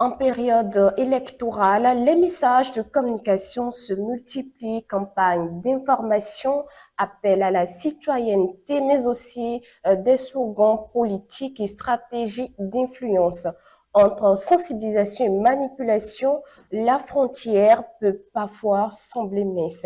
En période électorale, les messages de communication se multiplient, campagnes d'information, appels à la citoyenneté, mais aussi des slogans politiques et stratégies d'influence. Entre sensibilisation et manipulation, la frontière peut parfois sembler mince.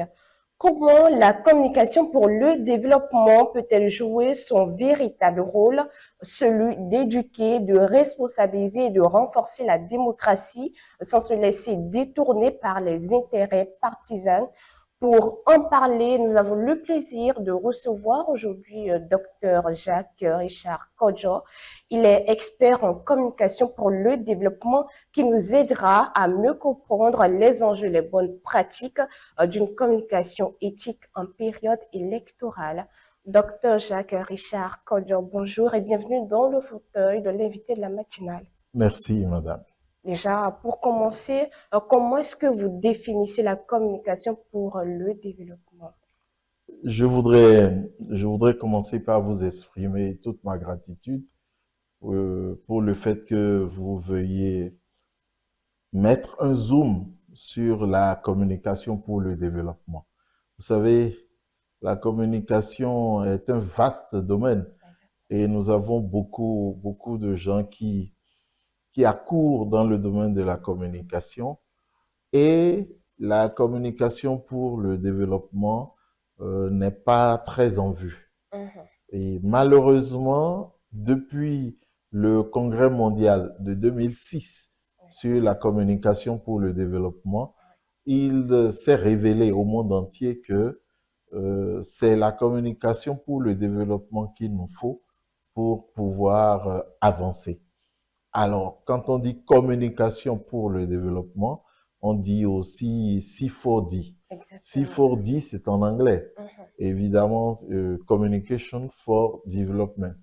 Comment la communication pour le développement peut-elle jouer son véritable rôle, celui d'éduquer, de responsabiliser et de renforcer la démocratie sans se laisser détourner par les intérêts partisans? Pour en parler, nous avons le plaisir de recevoir aujourd'hui Dr Jacques Richard Kodjo. Il est expert en communication pour le développement qui nous aidera à mieux comprendre les enjeux, les bonnes pratiques d'une communication éthique en période électorale. Docteur Jacques Richard Kodjo, bonjour et bienvenue dans le fauteuil de l'invité de la matinale. Merci, madame. Déjà, pour commencer, comment est-ce que vous définissez la communication pour le développement? Je voudrais commencer par vous exprimer toute ma gratitude pour le fait que vous veuillez mettre un zoom sur la communication pour le développement. Vous savez, la communication est un vaste domaine et nous avons beaucoup de gens qui accourent dans le domaine de la communication. Et la communication pour le développement n'est pas très en vue. Et malheureusement, depuis le Congrès mondial de 2006 sur la communication pour le développement, il s'est révélé au monde entier que c'est la communication pour le développement qu'il nous faut pour pouvoir avancer. Alors, quand on dit communication pour le développement, on dit aussi C4D. C4D, c'est en anglais. Évidemment, Communication for Development.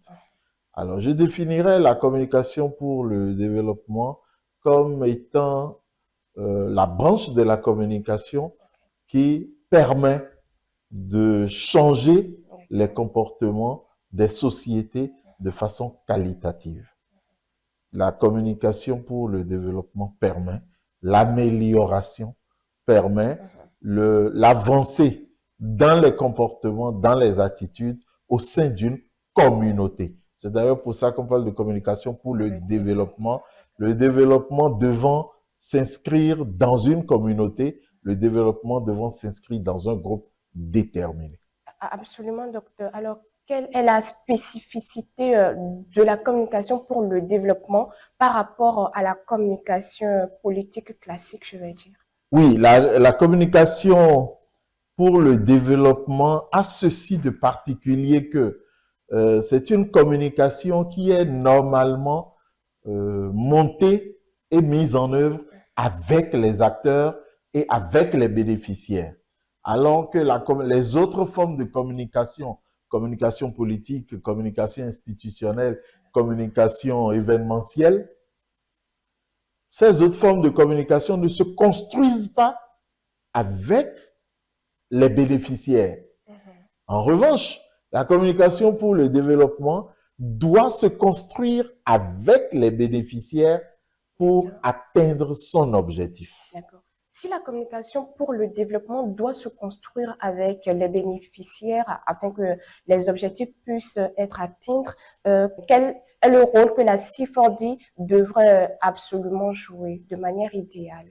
Alors, je définirais la communication pour le développement comme étant la branche de la communication qui permet de changer les comportements des sociétés de façon qualitative. La communication pour le développement permet l'amélioration, permet l'avancée dans les comportements, dans les attitudes au sein d'une communauté. C'est d'ailleurs pour ça qu'on parle de communication pour le développement. Le développement devant s'inscrire dans une communauté, le développement devant s'inscrire dans un groupe déterminé. Absolument, docteur. Alors, quelle est la spécificité de la communication pour le développement par rapport à la communication politique classique, je vais dire? Oui, la communication pour le développement a ceci de particulier que c'est une communication qui est normalement montée et mise en œuvre avec les acteurs et avec les bénéficiaires. Alors que les autres formes de communication, communication politique, communication institutionnelle, communication événementielle, ces autres formes de communication ne se construisent pas avec les bénéficiaires. En revanche, la communication pour le développement doit se construire avec les bénéficiaires pour atteindre son objectif. D'accord. Si la communication pour le développement doit se construire avec les bénéficiaires afin que les objectifs puissent être atteints, quel est le rôle que la C4D devrait absolument jouer de manière idéale?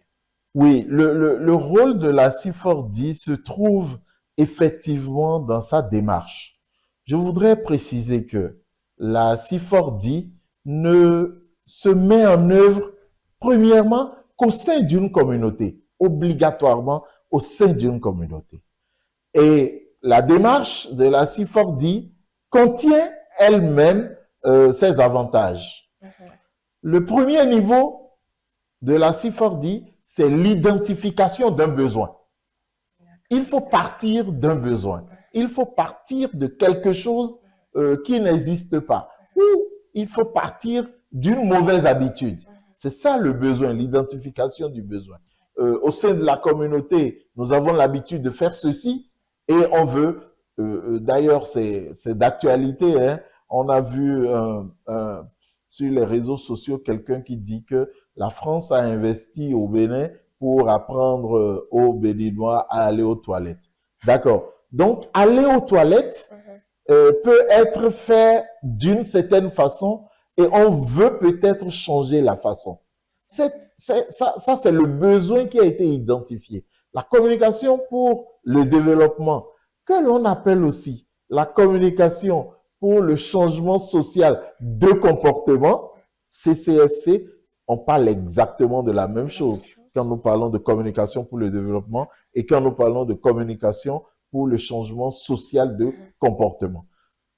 Oui, le rôle de la C4D se trouve effectivement dans sa démarche. Je voudrais préciser que la C4D ne se met en œuvre premièrement qu'au sein d'une communauté, obligatoirement au sein d'une communauté. Et la démarche de la C4D contient elle-même ses avantages. Le premier niveau de la C4D, c'est l'identification d'un besoin. Il faut partir d'un besoin. Il faut partir de quelque chose qui n'existe pas. Ou il faut partir d'une mauvaise habitude. C'est ça le besoin, l'identification du besoin. Au sein de la communauté, nous avons l'habitude de faire ceci et on veut, d'ailleurs c'est d'actualité, hein, on a vu sur les réseaux sociaux quelqu'un qui dit que la France a investi au Bénin pour apprendre aux Béninois à aller aux toilettes. D'accord. Donc, aller aux toilettes peut être fait d'une certaine façon et on veut peut-être changer la façon. Ça, c'est le besoin qui a été identifié. La communication pour le développement, que l'on appelle aussi la communication pour le changement social de comportement, CCSC, on parle exactement de la même chose quand nous parlons de communication pour le développement et quand nous parlons de communication pour le changement social de comportement.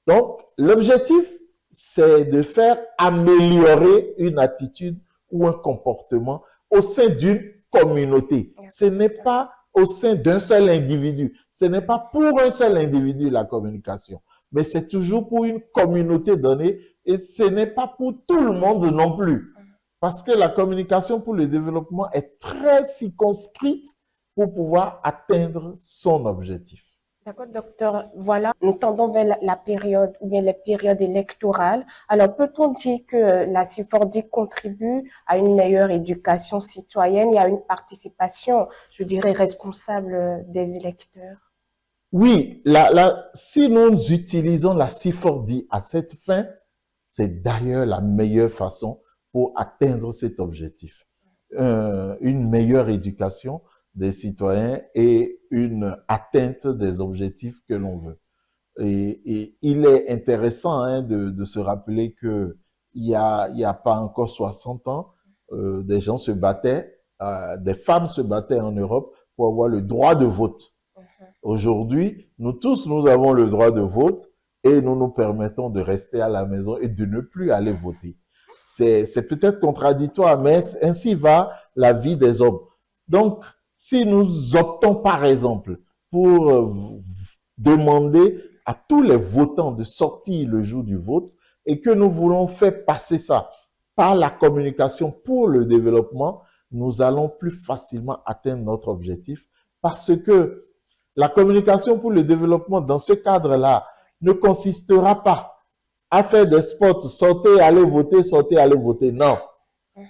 Donc, l'objectif, c'est de faire améliorer une attitude ou un comportement au sein d'une communauté. Ce n'est pas au sein d'un seul individu. Ce n'est pas pour un seul individu la communication, mais c'est toujours pour une communauté donnée et ce n'est pas pour tout le monde non plus. Parce que la communication pour le développement est très circonscrite pour pouvoir atteindre son objectif. D'accord, docteur. Voilà, nous tendons vers la période ou bien les périodes électorales. Alors, peut-on dire que la CIFORDI contribue à une meilleure éducation citoyenne et à une participation, je dirais, responsable des électeurs? Oui, si nous utilisons la CIFORDI à cette fin, c'est d'ailleurs la meilleure façon pour atteindre cet objectif. Une meilleure éducation des citoyens et une atteinte des objectifs que l'on veut. Et il est intéressant de se rappeler que il y a pas encore 60 ans, des gens se battaient, des femmes se battaient en Europe pour avoir le droit de vote. Aujourd'hui, nous tous, nous avons le droit de vote et nous nous permettons de rester à la maison et de ne plus aller voter. C'est peut-être contradictoire, mais ainsi va la vie des hommes. Donc, si nous optons, par exemple, pour demander à tous les votants de sortir le jour du vote et que nous voulons faire passer ça par la communication pour le développement, nous allons plus facilement atteindre notre objectif parce que la communication pour le développement dans ce cadre-là ne consistera pas à faire des spots, sortez, allez voter. Non.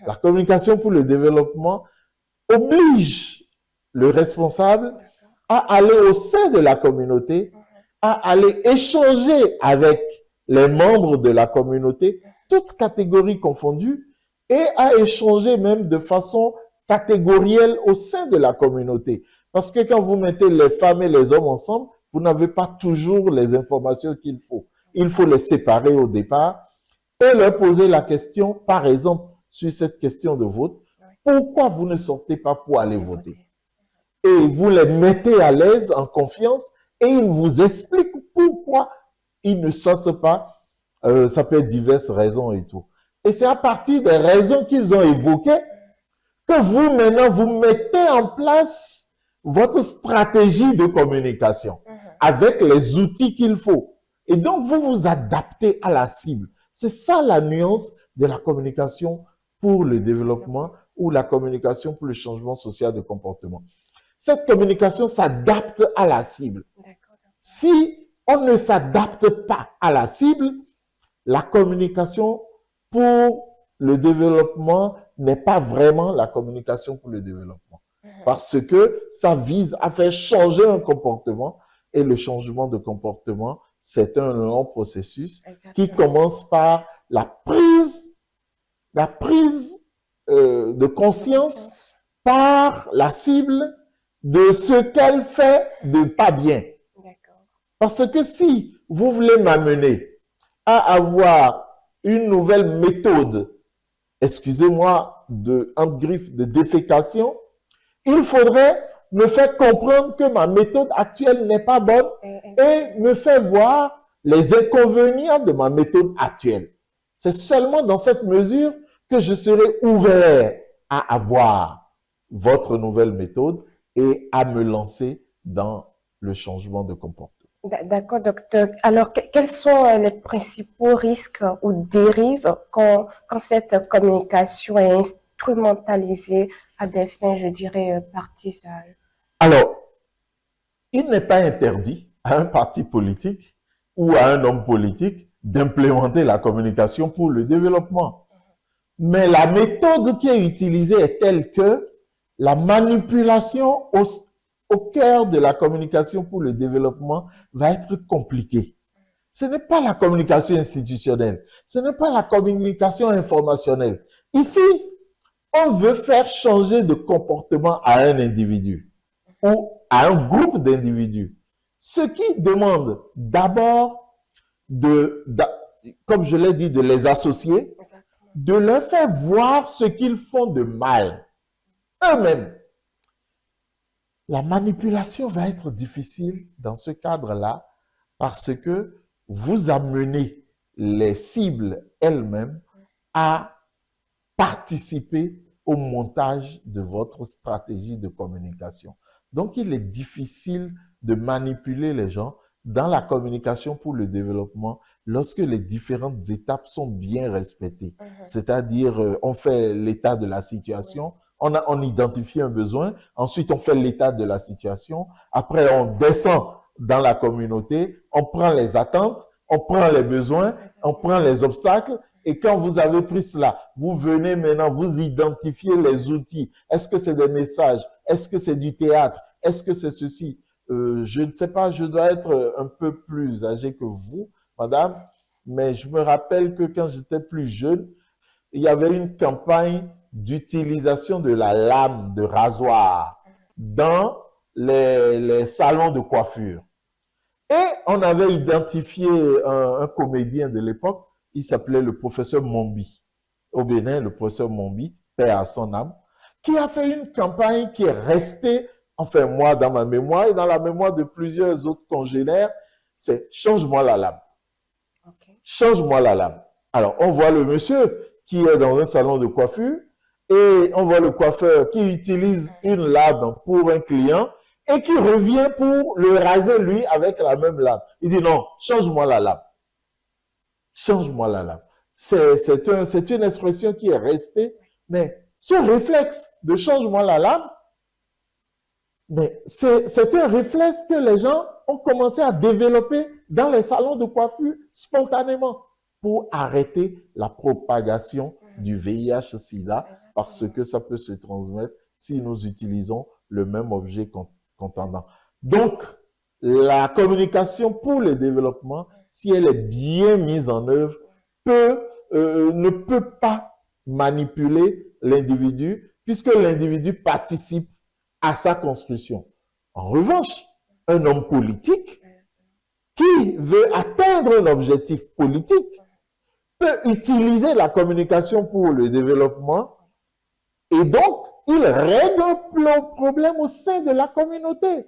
La communication pour le développement oblige le responsable à aller au sein de la communauté, à aller échanger avec les membres de la communauté, toutes catégories confondues, et à échanger même de façon catégorielle au sein de la communauté. Parce que quand vous mettez les femmes et les hommes ensemble, vous n'avez pas toujours les informations qu'il faut. Il faut les séparer au départ et leur poser la question, par exemple, sur cette question de vote, pourquoi vous ne sortez pas pour aller voter? Et vous les mettez à l'aise, en confiance, et ils vous expliquent pourquoi ils ne sortent pas. Ça peut être diverses raisons et tout. Et c'est à partir des raisons qu'ils ont évoquées que vous, maintenant, vous mettez en place votre stratégie de communication avec les outils qu'il faut. Et donc, vous vous adaptez à la cible. C'est ça la nuance de la communication pour le développement ou la communication pour le changement social de comportement. Cette communication s'adapte à la cible. Si on ne s'adapte pas à la cible, la communication pour le développement n'est pas vraiment la communication pour le développement. Parce que ça vise à faire changer un comportement et le changement de comportement, c'est un long processus qui commence par la prise de conscience par la cible de ce qu'elle fait de pas bien. Parce que si vous voulez m'amener à avoir une nouvelle méthode, excusez-moi, entre griffes, de défécation, il faudrait me faire comprendre que ma méthode actuelle n'est pas bonne et me faire voir les inconvénients de ma méthode actuelle. C'est seulement dans cette mesure que je serai ouvert à avoir votre nouvelle méthode et à me lancer dans le changement de comportement. D'accord, docteur. Alors, quels sont les principaux risques ou dérives quand cette communication est instrumentalisée à des fins, je dirais, partisanes? Alors, il n'est pas interdit à un parti politique ou à un homme politique d'implémenter la communication pour le développement. Mais la méthode qui est utilisée est telle que la manipulation au cœur de la communication pour le développement va être compliquée. Ce n'est pas la communication institutionnelle, ce n'est pas la communication informationnelle. Ici, on veut faire changer de comportement à un individu ou à un groupe d'individus. Ce qui demande d'abord comme je l'ai dit, de les associer, de leur faire voir ce qu'ils font de mal eux-mêmes. La manipulation va être difficile dans ce cadre-là parce que vous amenez les cibles elles-mêmes à participer au montage de votre stratégie de communication. Donc, il est difficile de manipuler les gens dans la communication pour le développement lorsque les différentes étapes sont bien respectées. C'est-à-dire, on fait l'état de la situation, on identifie un besoin, ensuite on fait l'état de la situation, après on descend dans la communauté, on prend les attentes, on prend les besoins, on prend les obstacles, et quand vous avez pris cela, vous venez maintenant, vous identifiez les outils. Est-ce que c'est des messages? Est-ce que c'est du théâtre? Est-ce que c'est ceci? Je ne sais pas, je dois être un peu plus âgé que vous, madame, mais je me rappelle que quand j'étais plus jeune, il y avait une campagne d'utilisation de la lame de rasoir dans les salons de coiffure. Et on avait identifié un comédien de l'époque, il s'appelait le professeur Mombi, au Bénin, le professeur Mombi, paix à son âme, qui a fait une campagne qui est restée, enfin moi, dans ma mémoire et dans la mémoire de plusieurs autres congénères, c'est « change-moi la lame ». Change-moi la lame. Alors, on voit le monsieur qui est dans un salon de coiffure et on voit le coiffeur qui utilise une lame pour un client et qui revient pour le raser lui avec la même lame. Il dit non, change-moi la lame. Change-moi la lame. C'est une expression qui est restée, mais ce réflexe de change-moi la lame, mais c'est un réflexe que les gens ont commencé à développer dans les salons de coiffure spontanément pour arrêter la propagation du VIH-Sida parce que ça peut se transmettre si nous utilisons le même objet contendant. Donc, la communication pour le développement, si elle est bien mise en œuvre, ne peut pas manipuler l'individu puisque l'individu participe à sa construction. En revanche, un homme politique qui veut atteindre un objectif politique peut utiliser la communication pour le développement et donc il règle le problème au sein de la communauté.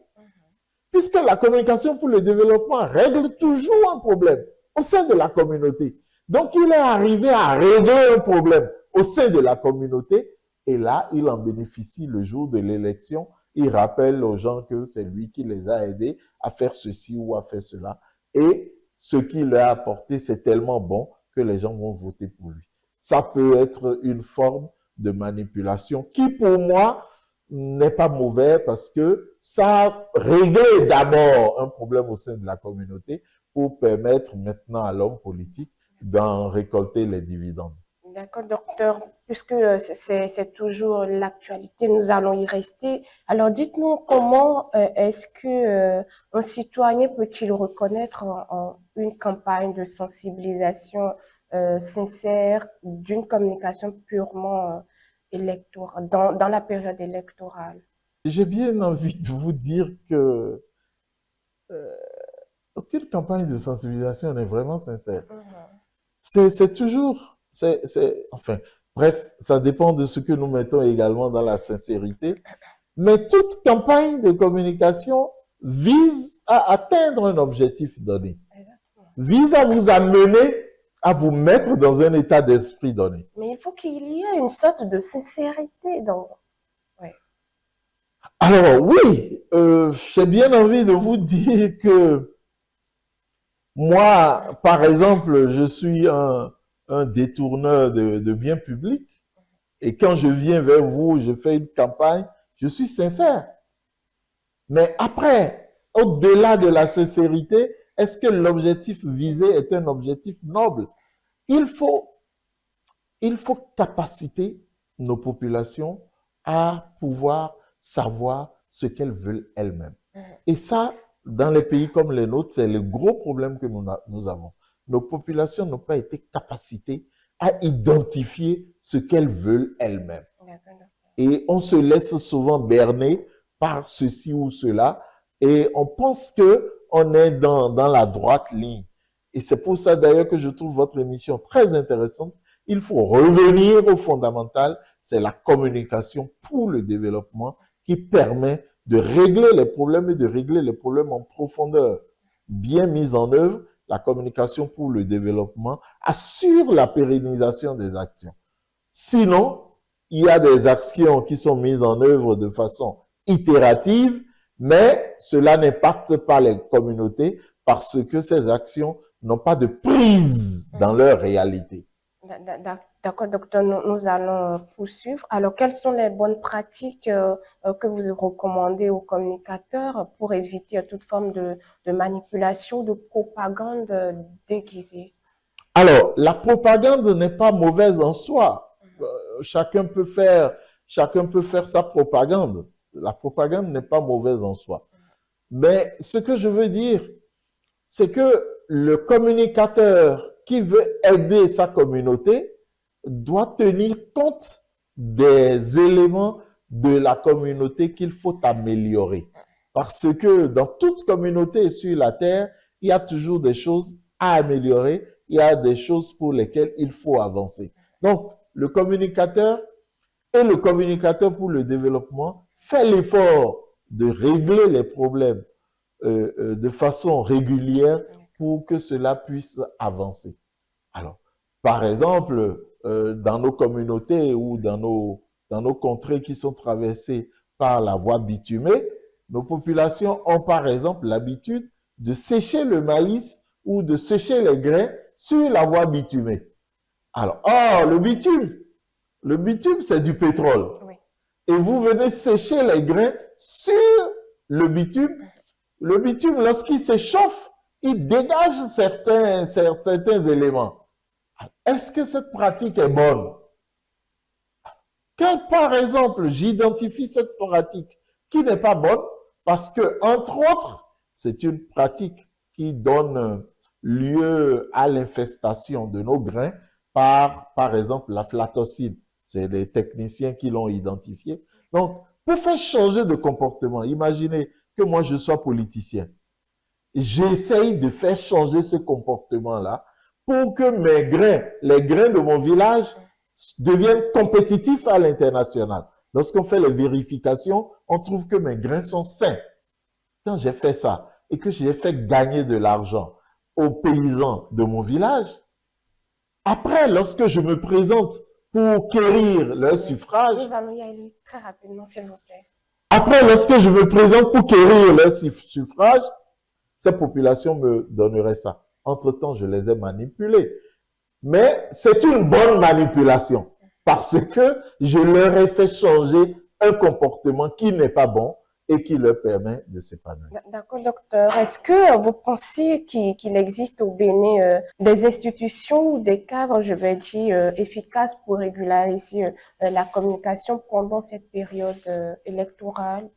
Puisque la communication pour le développement règle toujours un problème au sein de la communauté. Donc il est arrivé à régler un problème au sein de la communauté et là, il en bénéficie le jour de l'élection. Il rappelle aux gens que c'est lui qui les a aidés à faire ceci ou à faire cela. Et ce qu'il leur a apporté, c'est tellement bon que les gens vont voter pour lui. Ça peut être une forme de manipulation qui, pour moi, n'est pas mauvais parce que ça règle d'abord un problème au sein de la communauté pour permettre maintenant à l'homme politique d'en récolter les dividendes. D'accord, docteur. Puisque c'est toujours l'actualité, nous allons y rester. Alors, dites-nous comment est-ce que un citoyen peut-il reconnaître une campagne de sensibilisation sincère d'une communication purement électorale, dans la période électorale? J'ai bien envie de vous dire que aucune campagne de sensibilisation n'est vraiment sincère. C'est toujours, enfin, bref, ça dépend de ce que nous mettons également dans la sincérité. Mais toute campagne de communication vise à atteindre un objectif donné, vise à vous amener à vous mettre dans un état d'esprit donné. Mais il faut qu'il y ait une sorte de sincérité dans... Ouais. Alors oui, j'ai bien envie de vous dire que moi, par exemple, je suis un détourneur de biens publics et quand je viens vers vous, je fais une campagne, je suis sincère. Mais après, au-delà de la sincérité, Est-ce que l'objectif visé est un objectif noble? Il faut, il faut capaciter nos populations à pouvoir savoir ce qu'elles veulent elles-mêmes. Et ça, dans les pays comme les nôtres, c'est le gros problème que nous avons. Nos populations n'ont pas été capacitées à identifier ce qu'elles veulent elles-mêmes. Et on se laisse souvent berner par ceci ou cela et on pense qu'on est dans la droite ligne. Et c'est pour ça d'ailleurs que je trouve votre émission très intéressante. Il faut revenir au fondamental, c'est la communication pour le développement qui permet de régler les problèmes et de régler les problèmes en profondeur. Bien mise en œuvre, la communication pour le développement assure la pérennisation des actions. Sinon, il y a des actions qui sont mises en œuvre de façon itérative, mais cela n'impacte pas les communautés parce que ces actions n'ont pas de prise dans leur réalité. D'accord, docteur, nous allons poursuivre. Alors, quelles sont les bonnes pratiques que vous recommandez aux communicateurs pour éviter toute forme de manipulation, de propagande déguisée? Alors, la propagande n'est pas mauvaise en soi. Chacun peut faire sa propagande. La propagande n'est pas mauvaise en soi. Mais ce que je veux dire, c'est que le communicateur qui veut aider sa communauté doit tenir compte des éléments de la communauté qu'il faut améliorer. Parce que dans toute communauté sur la terre, il y a toujours des choses à améliorer, il y a des choses pour lesquelles il faut avancer. Donc, le communicateur et le communicateur pour le développement fait l'effort de régler les problèmes de façon régulière pour que cela puisse avancer. Alors, par exemple, dans nos communautés ou dans nos contrées qui sont traversées par la voie bitumée, nos populations ont par exemple l'habitude de sécher le maïs ou de sécher les grains sur la voie bitumée. Alors, le bitume, c'est du pétrole. Oui. Et vous venez sécher les grains sur le bitume. Le bitume, lorsqu'il s'échauffe, il dégage certains éléments. Est-ce que cette pratique est bonne? Quand, par exemple, j'identifie cette pratique qui n'est pas bonne, parce que, entre autres, c'est une pratique qui donne lieu à l'infestation de nos grains par exemple, la flatocine. C'est des techniciens qui l'ont identifié. Donc, pour faire changer de comportement, imaginez que moi, je sois politicien. J'essaye de faire changer ce comportement-là pour que mes grains, les grains de mon village, deviennent compétitifs à l'international. Lorsqu'on fait les vérifications, on trouve que mes grains sont sains. Quand j'ai fait ça et que j'ai fait gagner de l'argent aux paysans de mon village, après, lorsque je me présente pour quérir leur suffrage, nous allons y aller très rapidement, s'il vous plaît. Après, lorsque je me présente pour quérir leur suffrage, ces populations me donneraient ça. Entre-temps, je les ai manipulés. Mais c'est une bonne manipulation parce que je leur ai fait changer un comportement qui n'est pas bon et qui leur permet de s'épanouir. D'accord, docteur. Est-ce que vous pensez qu'il existe au Bénin des institutions ou des cadres, je vais dire, efficaces pour régulariser la communication pendant cette période électorale?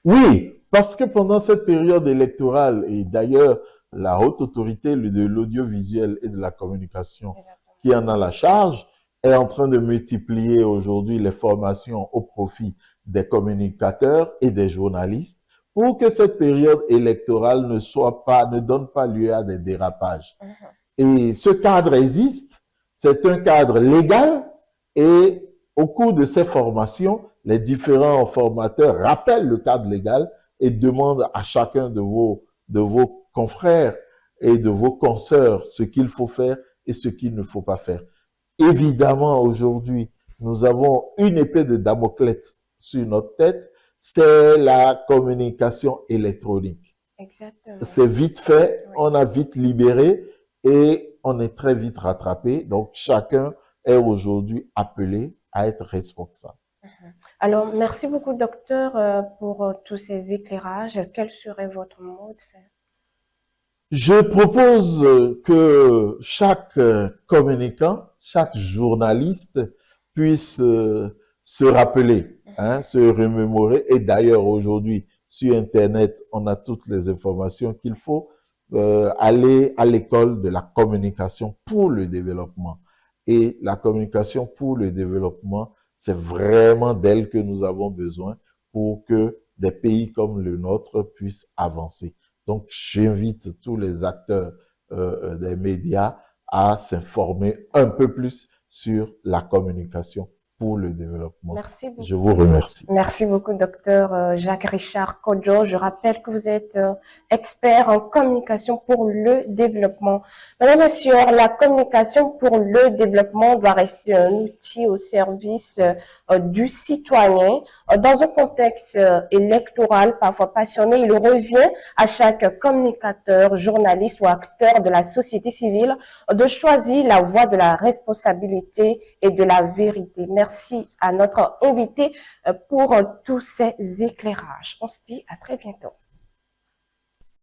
Oui, parce que pendant cette période électorale, et d'ailleurs, la haute autorité de l'audiovisuel et de la communication qui en a la charge est en train de multiplier aujourd'hui les formations au profit des communicateurs et des journalistes pour que cette période électorale ne donne pas lieu à des dérapages. Et ce cadre existe, c'est un cadre légal et au cours de ces formations, les différents formateurs rappellent le cadre légal et demandent à chacun de vos confrères et de vos consoeurs ce qu'il faut faire et ce qu'il ne faut pas faire. Évidemment, aujourd'hui, nous avons une épée de Damoclès sur notre tête, c'est la communication électronique. Exactement. C'est vite fait, oui. On a vite libéré et on est très vite rattrapé. Donc, chacun est aujourd'hui appelé à être responsable. Alors, merci beaucoup, docteur, pour tous ces éclairages. Quel serait votre mot de fin? Je propose que chaque communicant, chaque journaliste puisse se rappeler, hein, se remémorer. Et d'ailleurs, aujourd'hui, sur Internet, on a toutes les informations qu'il faut aller à l'école de la communication pour le développement. Et la communication pour le développement, c'est vraiment d'elle que nous avons besoin pour que des pays comme le nôtre puissent avancer. Donc, j'invite tous les acteurs des médias à s'informer un peu plus sur la communication pour le développement. Merci beaucoup. Je vous remercie. Merci beaucoup, docteur Jacques-Richard Kodjo. Je rappelle que vous êtes expert en communication pour le développement. Madame, Monsieur, la communication pour le développement doit rester un outil au service du citoyen. Dans un contexte électoral parfois passionné, il revient à chaque communicateur, journaliste ou acteur de la société civile de choisir la voie de la responsabilité et de la vérité. Merci à notre invité pour tous ces éclairages. On se dit à très bientôt.